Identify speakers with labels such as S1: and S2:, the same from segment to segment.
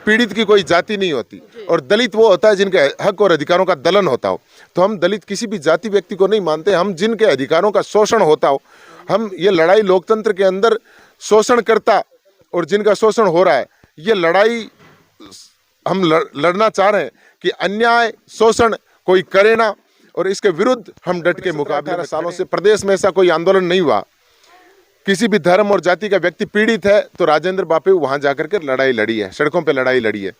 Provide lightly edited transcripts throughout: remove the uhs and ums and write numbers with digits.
S1: पीड़ित की कोई जाति नहीं होती और दलित वो होता है जिनके हक और अधिकारों का दलन होता हो। तो हम दलित किसी भी जाति व्यक्ति को नहीं मानते, हम जिनके अधिकारों का शोषण होता हो, हम ये लड़ाई लोकतंत्र के अंदर शोषणकर्ता और जिनका शोषण हो रहा है, ये लड़ाई हम लड़ना चाह रहे हैं कि अन्याय शोषण कोई करे ना, और इसके विरुद्ध हम डट के मुकाबले में सालों से प्रदेश में ऐसा कोई आंदोलन नहीं हुआ। किसी भी धर्म और जाति का व्यक्ति पीड़ित है तो राजेंद्र बापू वहां जाकर के लड़ाई लड़ी है, सड़कों पे लड़ाई लड़ी है।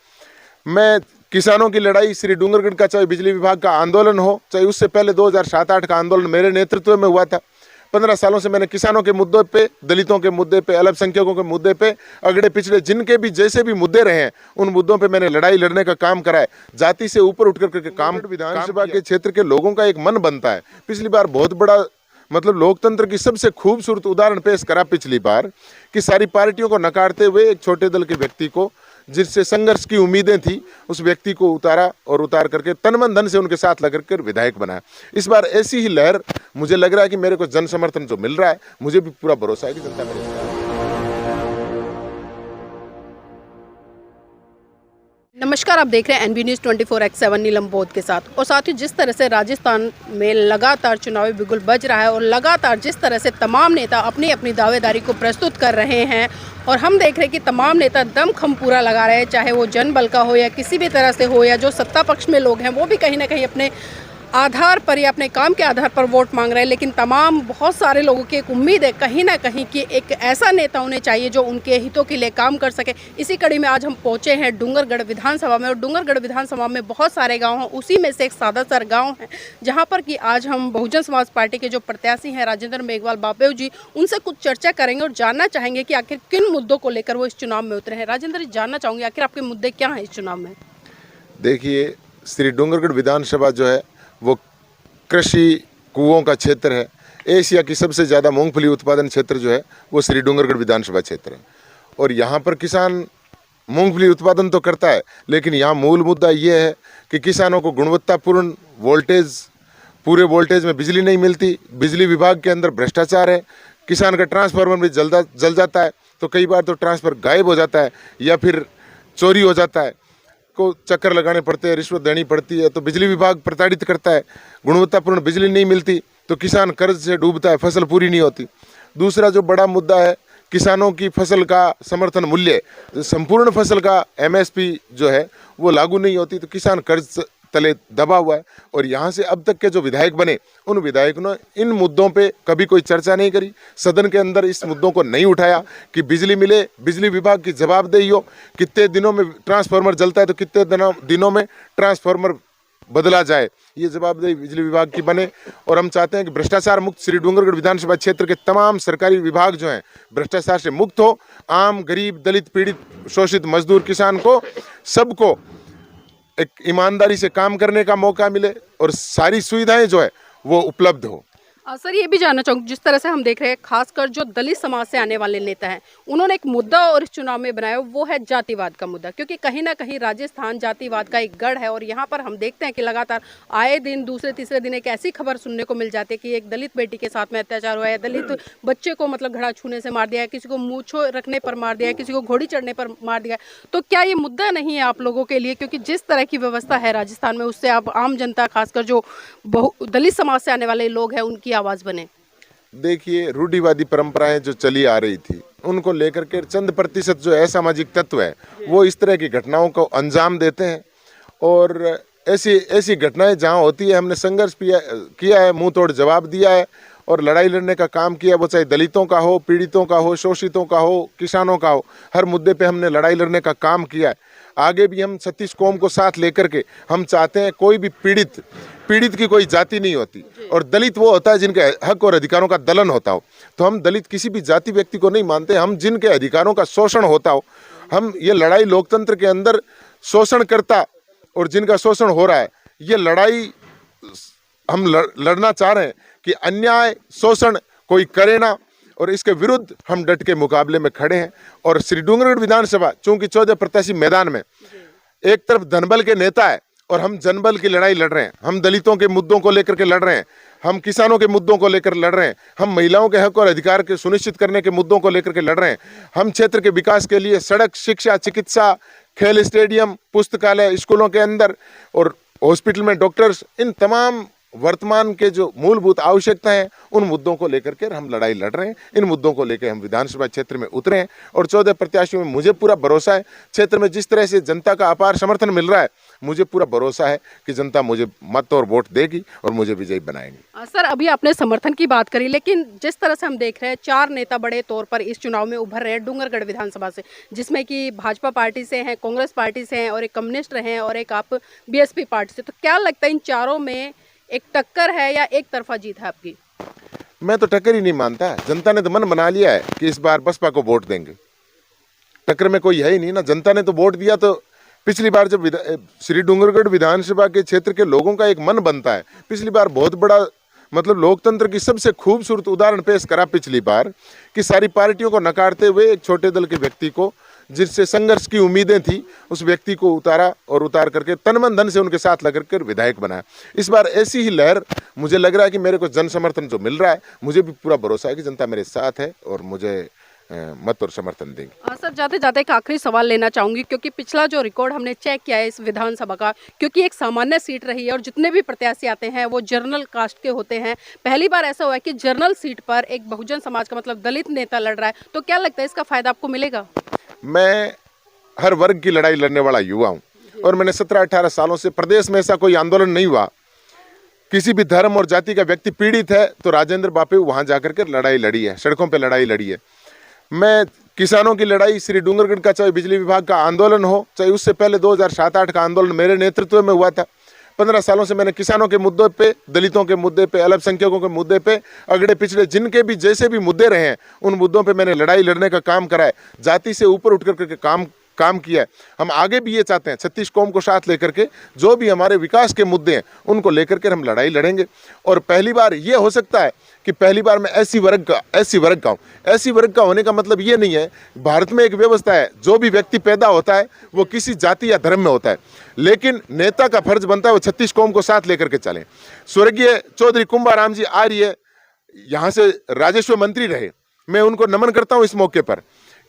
S1: मैं किसानों की लड़ाई, श्री डूंगरगढ़ का चाहे बिजली विभाग का आंदोलन हो, चाहे उससे पहले 2007-8 का आंदोलन मेरे नेतृत्व में हुआ था। 15 सालों से मैंने किसानों के मुद्दों पे, दलितों के मुद्दे पे, अल्पसंख्यकों के मुद्दे पे, अगड़े पिछड़े जिनके भी जैसे भी मुद्दे रहे हैं उन मुद्दों पे मैंने लड़ाई लड़ने का काम करा है। जाति से ऊपर उठ करके काम विधानसभा के क्षेत्र के लोगों का एक मन बनता है। पिछली बार बहुत बड़ा मतलब लोकतंत्र की सबसे खूबसूरत उदाहरण पेश करा पिछली बार कि सारी पार्टियों को नकारते हुए एक छोटे दल के व्यक्ति को, जिससे संघर्ष की उम्मीदें थी, उस व्यक्ति को उतारा और उतार करके तन मन धन से उनके साथ लग कर विधायक बनाया। इस बार ऐसी ही लहर मुझे लग रहा है कि मेरे को जन समर्थन जो मिल रहा है, मुझे भी पूरा भरोसा है कि जनता मेरे साथ है।
S2: नमस्कार, आप देख रहे हैं NB न्यूज़ 24/7 नीलम बोध के साथ। और साथ ही जिस तरह से राजस्थान में लगातार चुनावी बिगुल बज रहा है और लगातार जिस तरह से तमाम नेता अपनी अपनी दावेदारी को प्रस्तुत कर रहे हैं, और हम देख रहे हैं कि तमाम नेता दमखम पूरा लगा रहे हैं, चाहे वो जनबल का हो या किसी भी तरह से हो, या जो सत्ता पक्ष में लोग हैं वो भी कहीं ना कहीं अपने आधार पर या अपने काम के आधार पर वोट मांग रहे हैं। लेकिन तमाम बहुत सारे लोगों की एक उम्मीद है कहीं ना कहीं कि एक ऐसा नेता उन्हें चाहिए जो उनके हितों के लिए काम कर सके। इसी कड़ी में आज हम पहुंचे हैं डूंगरगढ़ विधानसभा में, और डूंगरगढ़ विधानसभा में बहुत सारे गांव हैं, उसी में से एक सादासर गांव है जहां पर कि आज हम बहुजन समाज पार्टी के जो प्रत्याशी हैं राजेंद्र मेघवाल बापू जी, उनसे कुछ चर्चा करेंगे और जानना चाहेंगे कि आखिर किन मुद्दों को लेकर वो इस चुनाव में उतरे हैं। राजेंद्र जी, जानना चाहूँगी आखिर आपके मुद्दे क्या हैं इस चुनाव में?
S1: देखिए, श्री डूंगरगढ़ विधानसभा जो है वो कृषि कुओं का क्षेत्र है। एशिया की सबसे ज़्यादा मूंगफली उत्पादन क्षेत्र जो है वो श्री डूंगरगढ़ विधानसभा क्षेत्र है, और यहाँ पर किसान मूंगफली उत्पादन तो करता है, लेकिन यहाँ मूल मुद्दा ये है कि किसानों को गुणवत्तापूर्ण वोल्टेज, पूरे वोल्टेज में बिजली नहीं मिलती। बिजली विभाग के अंदर भ्रष्टाचार है। किसान का ट्रांसफार्मर भी जल जाता है, तो कई बार तो ट्रांसफर गायब हो जाता है या फिर चोरी हो जाता है, को चक्कर लगाने पड़ते हैं, रिश्वत देनी पड़ती है, तो बिजली विभाग प्रताड़ित करता है। गुणवत्तापूर्ण बिजली नहीं मिलती तो किसान कर्ज से डूबता है, फसल पूरी नहीं होती। दूसरा जो बड़ा मुद्दा है, किसानों की फसल का समर्थन मूल्य, संपूर्ण फसल का MSP जो है वो लागू नहीं होती, तो किसान कर्ज तले दबा हुआ है। और यहाँ से अब तक के जो विधायक बने, उन विधायकों ने इन मुद्दों पे कभी कोई चर्चा नहीं करी, सदन के अंदर इस मुद्दों को नहीं उठाया कि बिजली मिले, बिजली विभाग की जवाबदेही हो, कितने दिनों में ट्रांसफार्मर जलता है तो कितने दिनों में ट्रांसफार्मर बदला जाए, ये जवाबदेही बिजली विभाग की बने। और हम चाहते हैं कि भ्रष्टाचार मुक्त श्री डूंगरगढ़ विधानसभा क्षेत्र के तमाम सरकारी विभाग जो हैं भ्रष्टाचार से मुक्त हो। आम गरीब, दलित, पीड़ित, शोषित, मजदूर, किसान को, सबको एक ईमानदारी से काम करने का मौका मिले और सारी सुविधाएं जो है वो उपलब्ध हो।
S2: सर, ये भी जानना चाहूँगी, जिस तरह से हम देख रहे हैं खासकर जो दलित समाज से आने वाले नेता हैं, उन्होंने एक मुद्दा और इस चुनाव में बनाया, वो है जातिवाद का मुद्दा। क्योंकि कहीं ना कहीं राजस्थान जातिवाद का एक गढ़ है, और यहाँ पर हम देखते हैं कि लगातार आए दिन दूसरे तीसरे दिन एक ऐसी खबर सुनने को मिल जाती है कि एक दलित बेटी के साथ में अत्याचार हुआ है, दलित बच्चे को मतलब घड़ा छूने से मार दिया है, किसी को मूंछों रखने पर मार दिया है, किसी को घोड़ी चढ़ने पर मार दिया है। तो क्या ये मुद्दा नहीं है आप लोगों के लिए? क्योंकि जिस तरह की व्यवस्था है राजस्थान में, उससे आप आम जनता, खासकर जो दलित समाज से आने वाले लोग हैं, उनकी आवाज़ बने।
S1: देखिए, रूढ़िवादी परंपराएं जो चली आ रही थी, उनको लेकर के चंद प्रतिशत जो असामाजिक तत्व है वो इस तरह की घटनाओं को अंजाम देते हैं। और ऐसी घटनाएं जहां होती है, हमने संघर्ष किया है, मुंह तोड़ जवाब दिया है और लड़ाई लड़ने का काम किया, वो चाहे दलितों का हो, पीड़ितों का हो, शोषितों का हो, किसानों का हो, हर मुद्दे पे हमने लड़ाई लड़ने का काम किया है। आगे भी हम 36 कौम को साथ लेकर के हम चाहते हैं कोई भी पीड़ित की कोई जाति नहीं होती, और दलित वो होता है जिनके हक और अधिकारों का दलन होता हो। तो हम दलित किसी भी जाति व्यक्ति को नहीं मानते, हम जिनके अधिकारों का शोषण होता हो, हम ये लड़ाई लोकतंत्र के अंदर शोषणकर्ता और जिनका शोषण हो रहा है, ये लड़ाई हम लड़ना चाह रहे हैं कि अन्याय शोषण कोई करे ना, और इसके विरुद्ध हम डट के मुकाबले में खड़े हैं। और श्री डूंगरगढ़ विधानसभा चूंकि 14 प्रत्याशी मैदान में, एक तरफ धनबल के नेता है और हम जनबल की लड़ाई लड़ रहे हैं, हम दलितों के मुद्दों को लेकर के लड़ रहे हैं, हम किसानों के मुद्दों को लेकर लड़ रहे हैं, हम महिलाओं के हक और अधिकार के सुनिश्चित करने के मुद्दों को लेकर के लड़ रहे हैं, हम क्षेत्र के विकास के लिए सड़क, शिक्षा, चिकित्सा, खेल स्टेडियम, पुस्तकालय, स्कूलों के अंदर और हॉस्पिटल में डॉक्टर्स, इन तमाम वर्तमान के जो मूलभूत आवश्यकताएं हैं उन मुद्दों को लेकर के हम लड़ाई लड़ रहे हैं। इन मुद्दों को लेकर हम विधानसभा क्षेत्र में उतरे हैं और 14 प्रत्याशियों में मुझे पूरा भरोसा है। क्षेत्र में जिस तरह से जनता का अपार समर्थन मिल रहा है, मुझे पूरा भरोसा है कि जनता मुझे मत और वोट देगी और मुझे विजयी बनाएंगे।
S2: सर, अभी आपने समर्थन की बात करी, लेकिन जिस तरह से हम देख रहे हैं 4 नेता बड़े तौर पर इस चुनाव में उभर रहे हैं डूंगरगढ़ विधानसभा से, जिसमें कि भाजपा पार्टी से हैं, कांग्रेस पार्टी से हैं और एक कम्युनिस्ट हैं और एक आप बीएसपी पार्टी से। तो क्या लगता है इन चारों में एक टक्कर है या एक तरफा जीत है आपकी?
S1: मैं तो टक्कर ही नहीं मानता। जनता ने तो मन बना लिया है कि इस बार बसपा को वोट देंगे। टक्कर में कोई है ही नहीं ना। जनता ने तो वोट दिया। तो पिछली बार जब श्री डूंगरगढ़ विधानसभा के क्षेत्र के लोगों का एक मन बनता है, पिछली बार बहुत बड़ा मतलब लोकतंत्र की सबसे खूबसूरत उदाहरण पेश करा पिछली बार कि सारी पार्टियों को नकारते हुए एक छोटे दल के व्यक्ति को, जिससे संघर्ष की उम्मीदें थी, उस व्यक्ति को उतारा और उतार करके तन मन धन से उनके साथ लग कर विधायक बनाया। इस बार ऐसी ही लहर मुझे लग रहा है कि मेरे को जन समर्थन जो मिल रहा है, मुझे भी पूरा भरोसा है कि जनता मेरे साथ है और मुझे मत और समर्थन देंगे।
S2: सर, जाते जाते एक आखिरी सवाल लेना चाहूंगी, क्योंकि पिछला जो रिकॉर्ड हमने चेक किया है इस विधानसभा का, क्योंकि एक सामान्य सीट रही है और जितने भी प्रत्याशी आते हैं वो जर्नल कास्ट के होते हैं। पहली बार ऐसा हुआ है कि जर्नल सीट पर एक बहुजन समाज का मतलब दलित नेता लड़ रहा है। तो क्या लगता है इसका फायदा आपको मिलेगा?
S1: मैं हर वर्ग की लड़ाई लड़ने वाला युवा हूँ और मैंने 17-18 सालों से प्रदेश में ऐसा कोई आंदोलन नहीं हुआ, किसी भी धर्म और जाति का व्यक्ति पीड़ित है तो राजेंद्र बापू वहाँ जाकर के लड़ाई लड़ी है, सड़कों पे लड़ाई लड़ी है। मैं किसानों की लड़ाई श्री डूंगरगढ़ का, चाहे बिजली विभाग का आंदोलन हो, चाहे उससे पहले 2007-8 का आंदोलन मेरे नेतृत्व में हुआ था। 15 सालों से मैंने किसानों के मुद्दों पे, दलितों के मुद्दे पे, अल्पसंख्यकों के मुद्दे पे, अगड़े पिछड़े जिनके भी जैसे भी मुद्दे रहे हैं उन मुद्दों पे मैंने लड़ाई लड़ने का काम करा है। जाति से ऊपर उठ करके काम किया है। हम आगे भी ये चाहते हैं 36 कौम को साथ लेकर के जो भी हमारे विकास के मुद्दे हैं उनको लेकर के हम लड़ाई लड़ेंगे। और पहली बार ये हो सकता है कि पहली बार मैं ऐसी वर्ग का हूँ। ऐसी वर्ग का होने का मतलब ये नहीं है, भारत में एक व्यवस्था है, जो भी व्यक्ति पैदा होता है वो किसी जाति या धर्म में होता है, लेकिन नेता का फर्ज बनता है वो 36 कौम को साथ लेकर के चलें। स्वर्गीय चौधरी कुंभाराम जी आर्य यहाँ से राजस्व मंत्री रहे, मैं उनको नमन करता हूँ इस मौके पर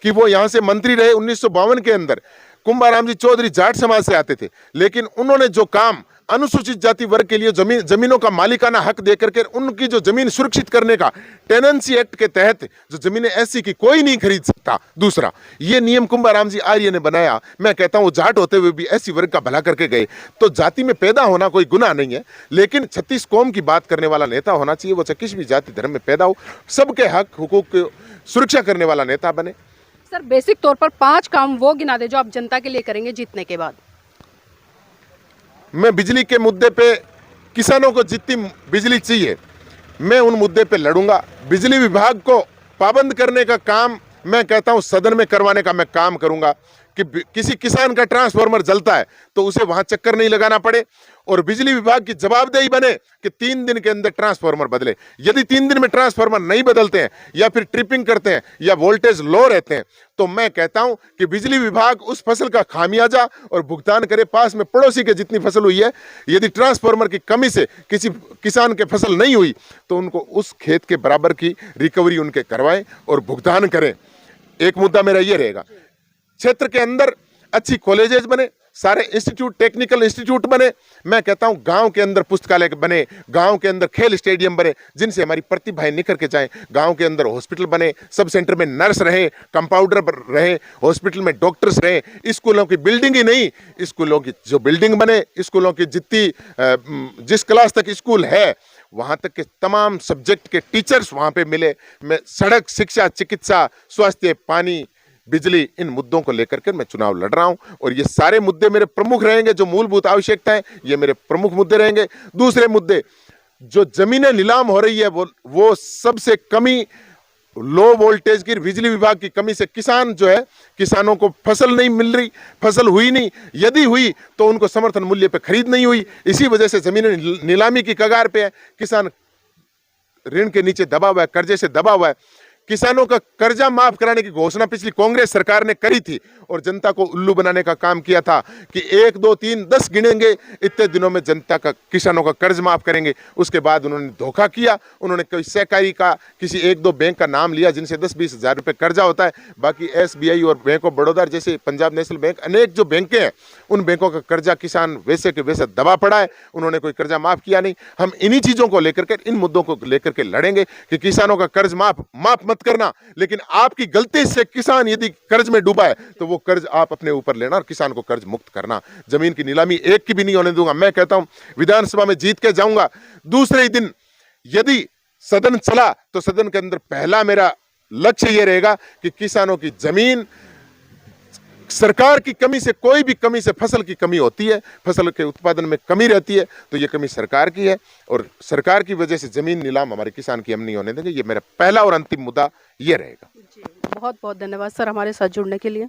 S1: कि वो यहाँ से मंत्री रहे। 1952 के अंदर कुंभाराम जी चौधरी जाट समाज से आते थे, लेकिन उन्होंने जो काम अनुसूचित जाति वर्ग के लिए जमीनों का मालिकाना हक देकर के उनकी जो जमीन सुरक्षित करने का टेनेंसी एक्ट के तहत जो जमीनें ऐसी कि कोई नहीं खरीद सकता, दूसरा ये नियम कुंभाराम जी आर्य ने बनाया। मैं कहता हूँ जाट होते हुए भी ऐसी वर्ग का भला करके गए। तो जाति में पैदा होना कोई गुनाह नहीं है, लेकिन 36 कौम की बात करने वाला नेता होना चाहिए। वो चाहे किसी भी जाति धर्म में पैदा हो, सबके हक हुकूक की सुरक्षा करने वाला नेता बने।
S2: सर, बेसिक तौर पर 5 काम वो गिना दे जो आप जनता के लिए करेंगे जीतने के बाद।
S1: मैं बिजली के मुद्दे पे, किसानों को जितनी बिजली चाहिए मैं उन मुद्दे पे लड़ूंगा। बिजली विभाग को पाबंद करने का काम मैं कहता हूं सदन में करवाने का मैं काम करूंगा कि किसी किसान का ट्रांसफार्मर जलता है तो उसे वहां चक्कर नहीं लगाना पड़े और बिजली विभाग की जवाबदेही बने कि 3 दिन के अंदर ट्रांसफार्मर बदले। यदि 3 दिन में ट्रांसफार्मर नहीं बदलते हैं या फिर ट्रिपिंग करते हैं या वोल्टेज लो रहते हैं तो मैं कहता हूं कि बिजली विभाग उस फसल का खामियाजा और भुगतान करे। पास में पड़ोसी के जितनी फसल हुई है, यदि ट्रांसफार्मर की कमी से किसी किसान के फसल नहीं हुई तो उनको उस खेत के बराबर की रिकवरी उनके करवाएं और भुगतान करें। एक मुद्दा मेरा ये रहेगा, क्षेत्र के अंदर अच्छी कॉलेजेस बने, सारे इंस्टीट्यूट, टेक्निकल इंस्टीट्यूट बने। मैं कहता हूं गांव के अंदर पुस्तकालय बने, गांव के अंदर खेल स्टेडियम बने जिनसे हमारी प्रतिभाएं निखर के जाएं। गांव के अंदर हॉस्पिटल बने, सब सेंटर में नर्स रहे, कंपाउंडर रहे, हॉस्पिटल में डॉक्टर्स रहे। स्कूलों की बिल्डिंग ही नहीं, स्कूलों की जो बिल्डिंग बने, स्कूलों की जितनी जिस क्लास तक स्कूल है वहाँ तक के तमाम सब्जेक्ट के टीचर्स वहाँ पे मिले। मैं सड़क, शिक्षा, चिकित्सा, स्वास्थ्य, पानी, बिजली, इन मुद्दों को लेकर के मैं चुनाव लड़ रहा हूं और ये सारे मुद्दे मेरे प्रमुख रहेंगे। जो मूलभूत आवश्यकताएं, ये मेरे प्रमुख मुद्दे रहेंगे। दूसरे मुद्दे, जो जमीनें नीलाम हो रही है वो सबसे कमी, लो वोल्टेज की बिजली विभाग की कमी से किसान जो है, किसानों को फसल नहीं मिल रही, फसल हुई नहीं, यदि हुई तो उनको समर्थन मूल्य पे खरीद नहीं हुई। इसी वजह से जमीनें नीलामी की कगार पे है, किसान ऋण के नीचे दबा हुआ है, कर्जे से दबा हुआ है। किसानों का कर्जा माफ कराने की घोषणा पिछली कांग्रेस सरकार ने करी थी और जनता को उल्लू बनाने का काम किया था कि 1 2 3 10 गिनेंगे, इतने दिनों में जनता का किसानों का कर्ज माफ करेंगे। उसके बाद उन्होंने धोखा किया, उन्होंने कोई सहकारी का किसी 1 2 बैंक का नाम लिया जिनसे 10-20 हज़ार रुपये कर्जा होता है। बाकी SBI और बैंक ऑफ बड़ौदा जैसे पंजाब नेशनल बैंक, अनेक जो बैंकें हैं उन बैंकों का कर्जा किसान वैसे के वैसे दबा पड़ा है, उन्होंने कोई कर्जा माफ किया नहीं। हम इन्हीं चीजों को लेकर के, इन मुद्दों को लेकर के लड़ेंगे कि किसानों का कर्ज माफ मत करना, लेकिन आपकी गलती से किसान यदि कर्ज में डूबा है तो वो कर्ज आप अपने ऊपर लेना और किसान को कर्ज मुक्त करना। जमीन की नीलामी एक की भी नहीं होने दूंगा। मैं कहता हूं विधानसभा में जीत के जाऊंगा, दूसरे ही दिन यदि सदन चला तो सदन के अंदर पहला मेरा लक्ष्य यह रहेगा कि किसानों की जमीन, सरकार की कमी से, कोई भी कमी से, फसल की कमी होती है, फसल के उत्पादन में कमी रहती है तो ये कमी सरकार की है और सरकार की वजह से जमीन नीलाम हमारे किसान की हम नहीं होने देंगे। ये मेरा पहला और अंतिम मुद्दा ये रहेगा।
S2: जी, बहुत बहुत धन्यवाद सर हमारे साथ जुड़ने के लिए।